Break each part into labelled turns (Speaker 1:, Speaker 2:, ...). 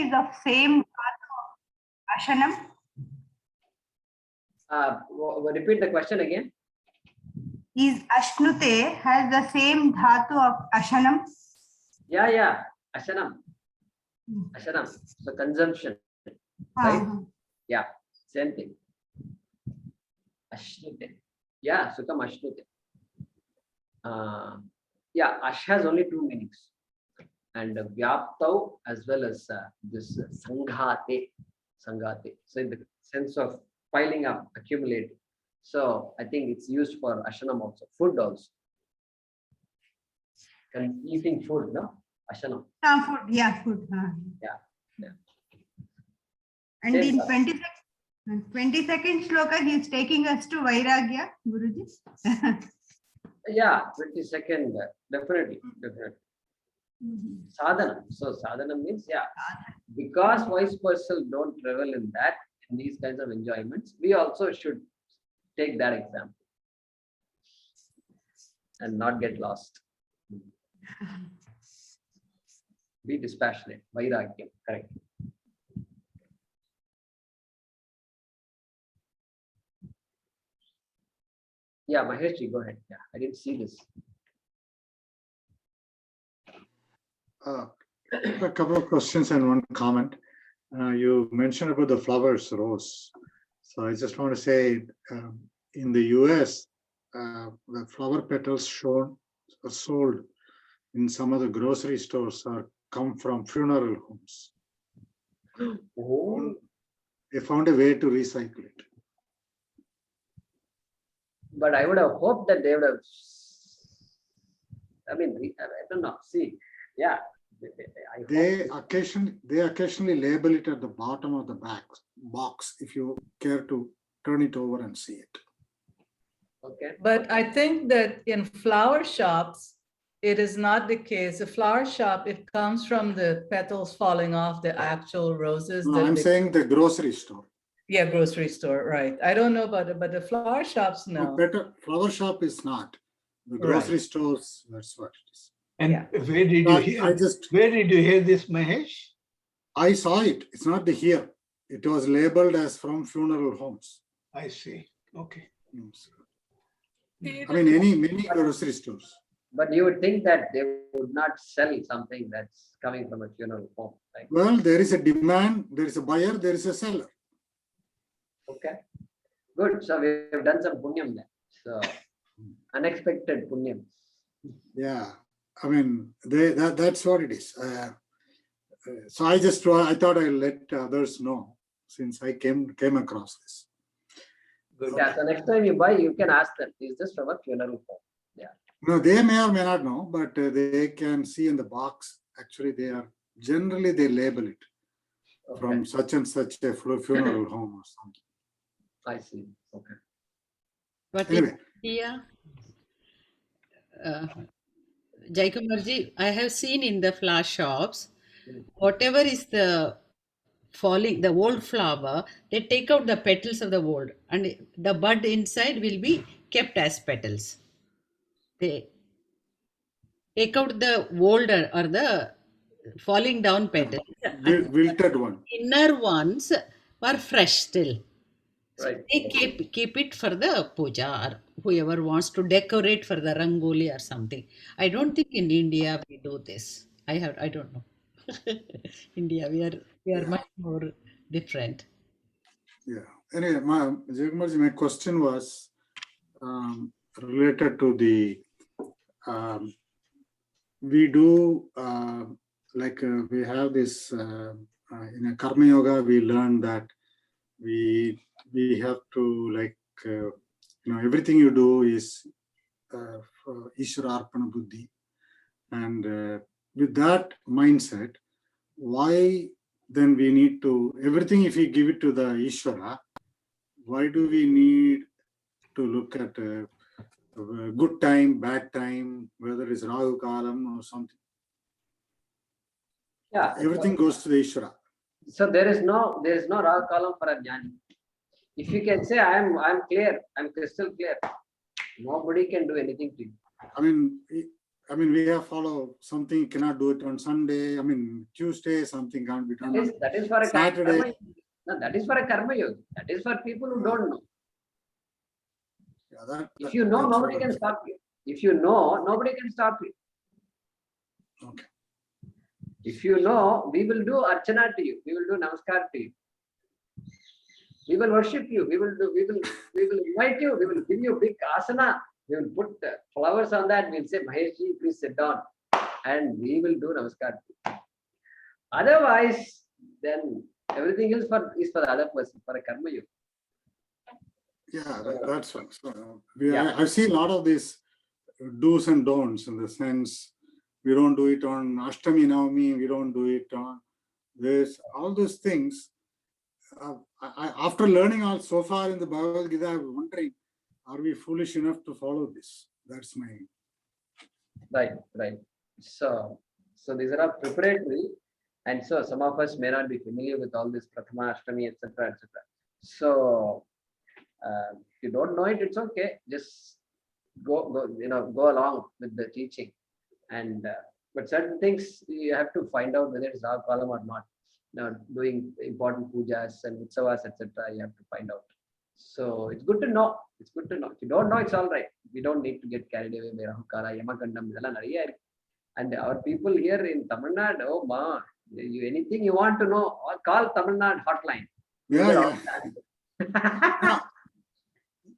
Speaker 1: is of same Ashanam?
Speaker 2: Repeat the question again.
Speaker 1: Is Ashnute has the same dhatu of Ashanam?
Speaker 2: Yeah. Ashanam. Ashanam. So consumption. Right? Yeah. Same thing. Ashnute. Yeah. Sukam Ashnute. Yeah. Ash has only two meanings. And Vyaptau as well as this Sanghate. Sanghate. So in the sense of piling up, accumulating. So I think it's used for Ashanam also. Food also. And eating food, no? Ashanam.
Speaker 1: Food, yeah, food.
Speaker 2: Yeah.
Speaker 1: And
Speaker 2: Same
Speaker 1: in
Speaker 2: stuff.
Speaker 1: 22nd shloka, he is taking us to Vairagya, Guruji.
Speaker 2: Yeah, 22nd, definitely. Sadhana. So sadhana means, yeah, because wise person don't revel in that, in these kinds of enjoyments, we also should take that example and not get lost. Be dispassionate. Vairagya, correct. Yeah, Maheshji, go ahead. Yeah, I didn't see this.
Speaker 3: A couple of questions and one comment. You mentioned about the flowers, rose. So I just want to say, in the US, the flower petals shown or sold in some of the grocery stores are come from funeral homes.
Speaker 2: Oh.
Speaker 3: They found a way to recycle it.
Speaker 2: But I would have hoped that they would have. I mean, I don't know. See, yeah.
Speaker 3: They occasionally label it at the bottom of the box if you care to turn it over and see it.
Speaker 2: Okay.
Speaker 4: But I think that in flower shops, it is not the case. A flower shop, it comes from the petals falling off the actual roses.
Speaker 3: No, I'm saying the grocery store.
Speaker 4: Yeah, grocery store, right. I don't know about it, but the flower shops, no.
Speaker 3: Better flower shop is not. The grocery stores, that's what it is.
Speaker 5: And
Speaker 4: Yeah.
Speaker 5: where did you hear? Where did you hear this, Mahesh?
Speaker 3: I saw it. It's not the here. It was labeled as from funeral homes.
Speaker 5: I see. Okay.
Speaker 3: I mean, many grocery stores.
Speaker 2: But you would think that they would not sell something that's coming from a funeral home, right?
Speaker 3: Well, there is a demand, there is a buyer, there is a seller.
Speaker 2: Okay. Good. So we have done some punyam there. So unexpected punyam.
Speaker 3: Yeah. I mean, that's what it is. So I thought I'll let others know since I came across this.
Speaker 5: Good.
Speaker 2: Yeah. So next time you buy, you can ask them, is this from a funeral home? Yeah.
Speaker 3: No, they may or may not know, but they can see in the box. Actually, they label it from such and such a funeral home or something.
Speaker 2: I see. Okay.
Speaker 6: But
Speaker 3: Anyway.
Speaker 6: in India, Jaikumarji, I have seen in the flower shops, whatever is the falling, the old flower, they take out the petals of the old and the bud inside will be kept as petals. They take out the older or the falling down petals.
Speaker 3: Wilted one.
Speaker 6: Inner ones were fresh still. So
Speaker 2: Right.
Speaker 6: they keep it for the puja or whoever wants to decorate for the rangoli or something. I don't think in India we do this. I don't know. India, we are much more different.
Speaker 3: Yeah. Anyway, my question was related to the we do we have this in a Karma Yoga. We learn that we have to everything you do is for Ishvara Arpana Buddhi, and with that mindset, why then we need to everything if we give it to the Ishvara, why do we need to look at good time, bad time, whether it's Rahu Kalam or something?
Speaker 2: Yeah.
Speaker 3: Everything goes to the Ishvara.
Speaker 2: So there is no Rahu Kalam for a jnani. If you can say I'm clear, I'm crystal clear, nobody can do anything to you.
Speaker 3: I mean, I mean, we have follow something cannot do it on Sunday. I mean, Tuesday, something can't be done on
Speaker 2: That is for a
Speaker 3: Saturday.
Speaker 2: karma. No, that is for a karma yogi. That is for people who don't know.
Speaker 3: Yeah,
Speaker 2: If you know,
Speaker 3: that's
Speaker 2: nobody
Speaker 3: what
Speaker 2: can
Speaker 3: I'm
Speaker 2: stop you. If you know, nobody can stop you.
Speaker 3: Okay.
Speaker 2: If you know, we will do archana to you. We will do namaskar to you. We will worship you. We will invite you. We will give you a big asana. We will put flowers on that. We'll say, Maheshji, please sit down. And we will do namaskar to you. Otherwise, then everything else is for the other person, for a karma yoga.
Speaker 3: Yeah, that's one. So
Speaker 2: Yeah.
Speaker 3: I see a lot of these do's and don'ts in the sense we don't do it on Ashtami Navami, we don't do it on this, all those things. After learning all so far in the Bhagavad Gita, I'm wondering, are we foolish enough to follow this? That's my.
Speaker 2: Right. So these are all preparatory, and so some of us may not be familiar with all this Prathama Ashtami, etc. So if you don't know it, it's okay. Just go along with the teaching, and but certain things you have to find out whether it's our column or not. Now, doing important pujas and utsavas, etc., you have to find out. So it's good to know. It's good to know. If you don't know, it's all right. We don't need to get carried away by Rahukara, Yamakandam, and our people here in Tamil Nadu, oh ma, anything you want to know, call Tamil Nadu hotline.
Speaker 3: Yeah.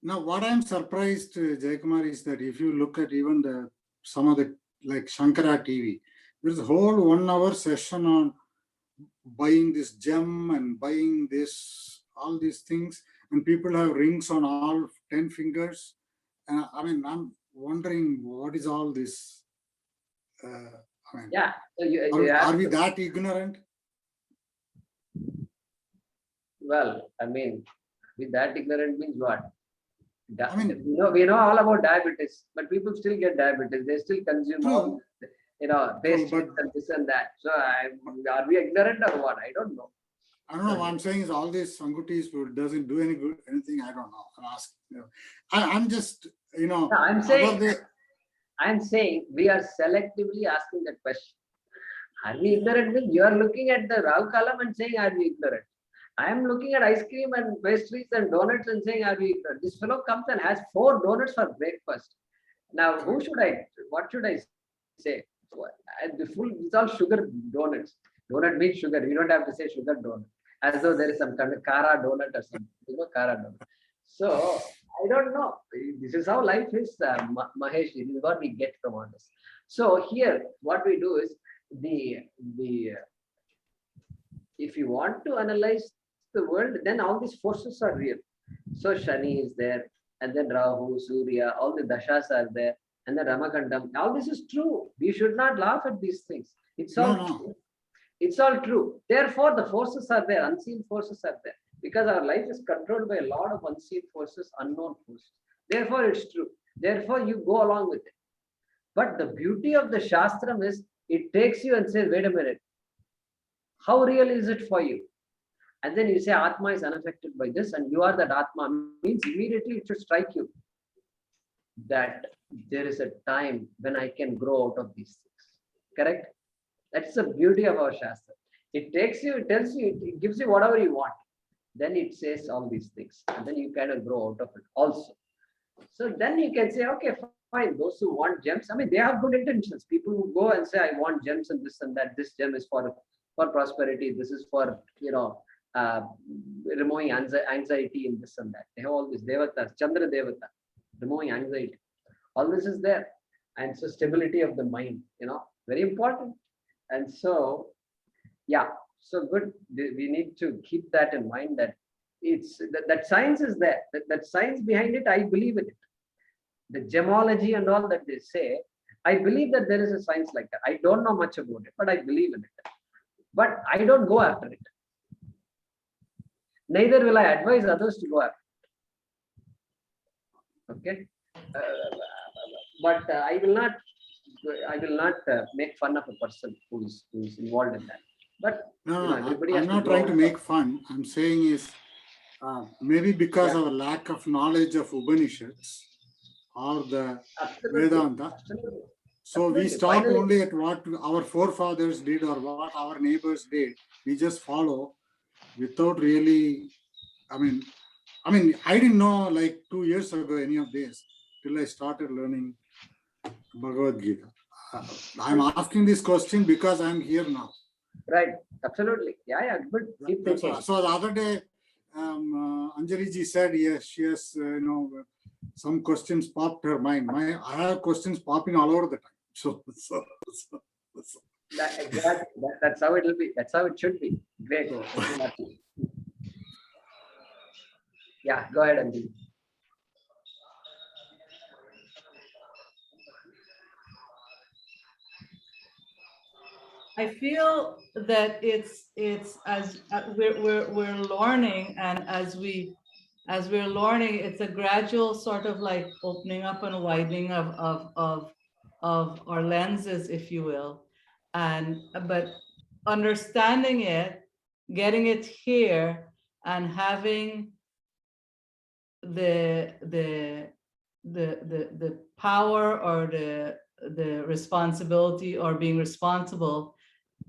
Speaker 3: Now, what I'm surprised, Jayakumar, is that if you look at even some of the, like Shankara TV, there's a whole 1 hour session on buying this gem and buying this, all these things, and people have rings on all 10 fingers. And I mean, I'm wondering what is all this?
Speaker 2: Yeah. So
Speaker 3: are we that ignorant?
Speaker 2: Well, I mean, with that ignorant means what?
Speaker 3: I mean,
Speaker 2: we know all about diabetes, but people still get diabetes. They still consume all, pastries and this and that. So are we ignorant or what? I don't know.
Speaker 3: I don't know. What I'm saying is all these sangutis doesn't do anything. I don't know. I'm asking. I'm just,
Speaker 2: No, I'm saying we are selectively asking that question. Are we ignorant? Means you are looking at the Rahu column and saying, are we ignorant? I am looking at ice cream and pastries and donuts and saying, are we ignorant? This fellow comes and has 4 donuts for breakfast. Now, what should I say? It's all sugar donuts. Donut means sugar. We don't have to say sugar donut. As though there is some kind of Kara donut or something. Kara donut. So, I don't know. This is how life is, Mahesh. This is what we get from all this. So, here, what we do is, if you want to analyze the world, then all these forces are real. So Shani is there, and then Rahu, Surya, all the dashas are there, and then Ramakandam. All this is true. We should not laugh at these things. It's all true. It's all true. Therefore, the forces are there, unseen forces are there. Because our life is controlled by a lot of unseen forces, unknown forces. Therefore, it's true. Therefore, you go along with it. But the beauty of the Shastram is, it takes you and says, wait a minute, how real is it for you? And then you say, Atma is unaffected by this, and you are that Atma. Means immediately it should strike you that there is a time when I can grow out of these things. Correct? That's the beauty of our Shastra. It takes you, it tells you, it gives you whatever you want. Then it says all these things, and then you kind of grow out of it also. So then you can say, okay, fine, those who want gems, I mean, they have good intentions. People who go and say, I want gems and this and that. This gem is for prosperity. This is for, removing anxiety and this and that. They have all this Devatas, Chandra Devata, removing anxiety. All this is there. And so stability of the mind, very important. And so, yeah, so good. We need to keep that in mind, that it's that science is there. That science behind it, I believe in it. The gemology and all that they say, I believe that there is a science like that. I don't know much about it, but I believe in it. But I don't go after it. Neither will I advise others to go after it. Okay? But I will not make fun of a person who is involved in that. But
Speaker 3: I'm not trying to make fun. I'm saying is maybe because of a lack of knowledge of Upanishads or the Vedanta. So we
Speaker 2: Absolutely.
Speaker 3: stop
Speaker 2: Finally-
Speaker 3: only at what our forefathers did or what our neighbors did. We just follow without really, I mean, I didn't know like 2 years ago any of this till I started learning Bhagavad Gita. I'm asking this question because I'm here now.
Speaker 2: Right. Absolutely. Yeah. Good. Keep
Speaker 3: That's
Speaker 2: thinking.
Speaker 3: all. So the other day, Anjali ji said, yes, she has, some questions popped her mind. I have questions popping all over the time. So.
Speaker 2: Exactly. That's how it will be. That's how it should be. Great. Yeah. Go ahead, Anjali.
Speaker 4: I feel that it's as we're learning, and as we're learning, it's a gradual sort of like opening up and widening of our lenses, if you will, but understanding it, getting it here, and having the power or the responsibility, or being responsible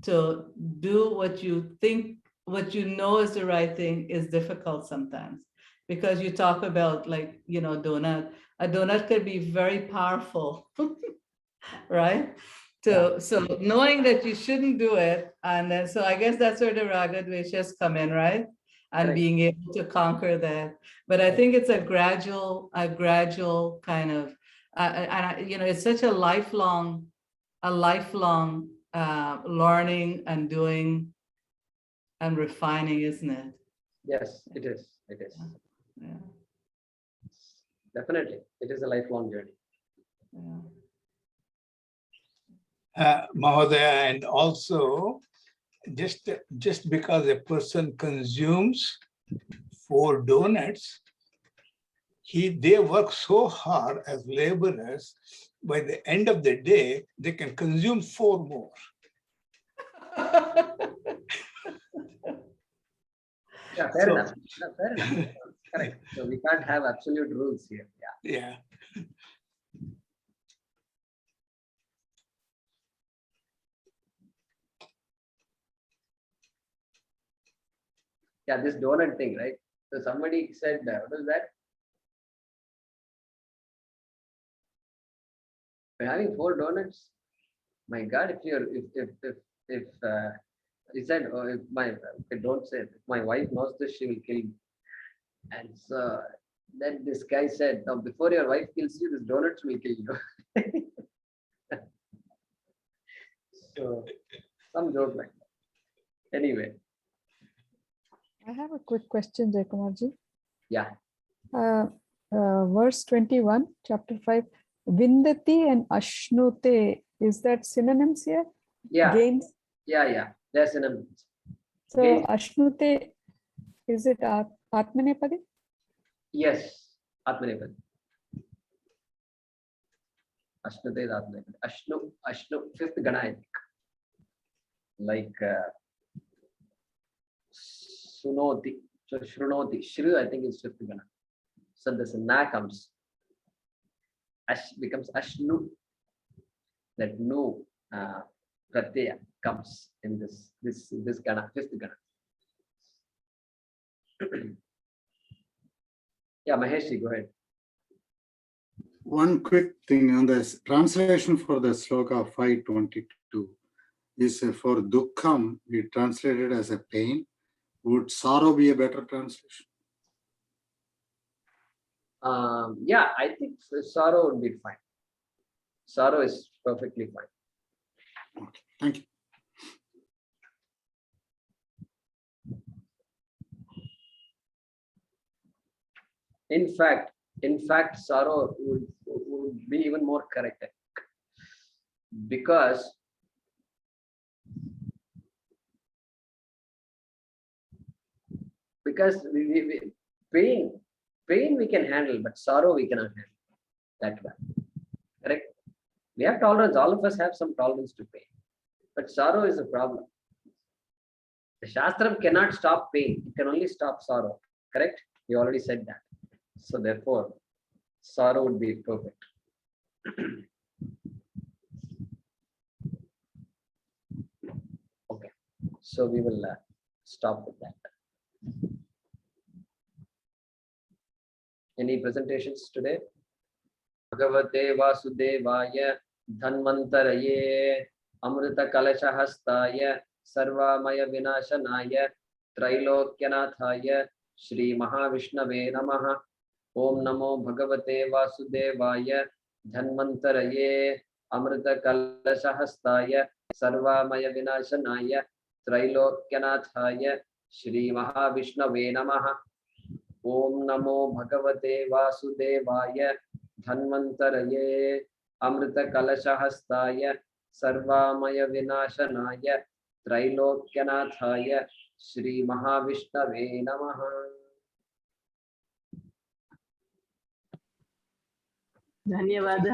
Speaker 4: to do what you think, what you know is the right thing, is difficult sometimes, because you talk about, like, donut. A donut could be very powerful, right? So knowing that you shouldn't do it, and then so I guess that's where the raga dveshas come in, right? And
Speaker 2: Correct.
Speaker 4: being able to conquer that. But I think it's a gradual kind of, it's such a lifelong learning and doing and refining, isn't it?
Speaker 2: Yes, it is. It is.
Speaker 4: Yeah,
Speaker 2: Definitely. It is a lifelong journey.
Speaker 4: yeah.
Speaker 5: Mahodaya, and also just because a person consumes 4 donuts, they work so hard as laborers. By the end of the day, they can consume 4 more.
Speaker 2: Yeah, fair
Speaker 5: So-
Speaker 2: enough. Yeah, fair enough. Correct. So we can't have absolute rules here. Yeah.
Speaker 5: Yeah.
Speaker 2: Yeah, this donut thing, right? So somebody said, what is that? We're having 4 donuts. My God, if he said, oh, if my okay, don't say it. If my wife knows this, she will kill me. And so then this guy said, now before your wife kills you, this donuts will kill you. So some joke like that. Anyway,
Speaker 7: I have a quick question, Jaykumarji.
Speaker 2: yeah.
Speaker 7: Verse 21, chapter 5, Vindati and Ashnute, is that synonyms here?
Speaker 2: Yeah,
Speaker 7: Gains.
Speaker 2: yeah. There's an
Speaker 7: So
Speaker 2: gains.
Speaker 7: Ashnute, is it Atmanepadi?
Speaker 2: Yes, Atmanepadi. Ashnute is Atmanepadi. Ashnu, 5th Gana, I think. Like Sunoti. So Shrunoti. Shru, I think is 5th Gana. So this na comes. Ash becomes Ashnu. That nu pratyaya comes in this Gana, 5th Gana. Yeah, Mahesh, go ahead.
Speaker 3: One quick thing on this translation for the sloka 522 is for dukkham, we translated as a pain. Would sorrow be a better translation?
Speaker 2: Yeah, I think sorrow would be fine. Sorrow is perfectly fine.
Speaker 3: Okay, thank you.
Speaker 2: In fact, sorrow would be even more correct, because pain we can handle, but sorrow we cannot handle that well. Correct? We have tolerance. All of us have some tolerance to pain, but sorrow is a problem. The Shastram cannot stop pain; it can only stop sorrow. Correct? We already said that. So therefore, sorrow would be perfect. So we will stop with that. Any presentations today? Bhagavate Vasudevaya Dhanvantaraye Amrita Kalashahastaya Sarvamaya Vinashanaya Trilokyanathaya Shri Mahavishnave Namaha. Om Namo Bhagavate Vasudevaya Dhanvantaraye Amrita Kalashahastaya Sarvamaya Vinashanaya Trilokyanathaya Shri Mahavishnave Namaha. Om Namo Bhagavate Vasudevaya Dhanvantaraye Amrita Kalashahastaya Sarvamaya Vinashanaya Trilokyanathaya Shri Mahavishnave Namaha.
Speaker 8: धन्यवाद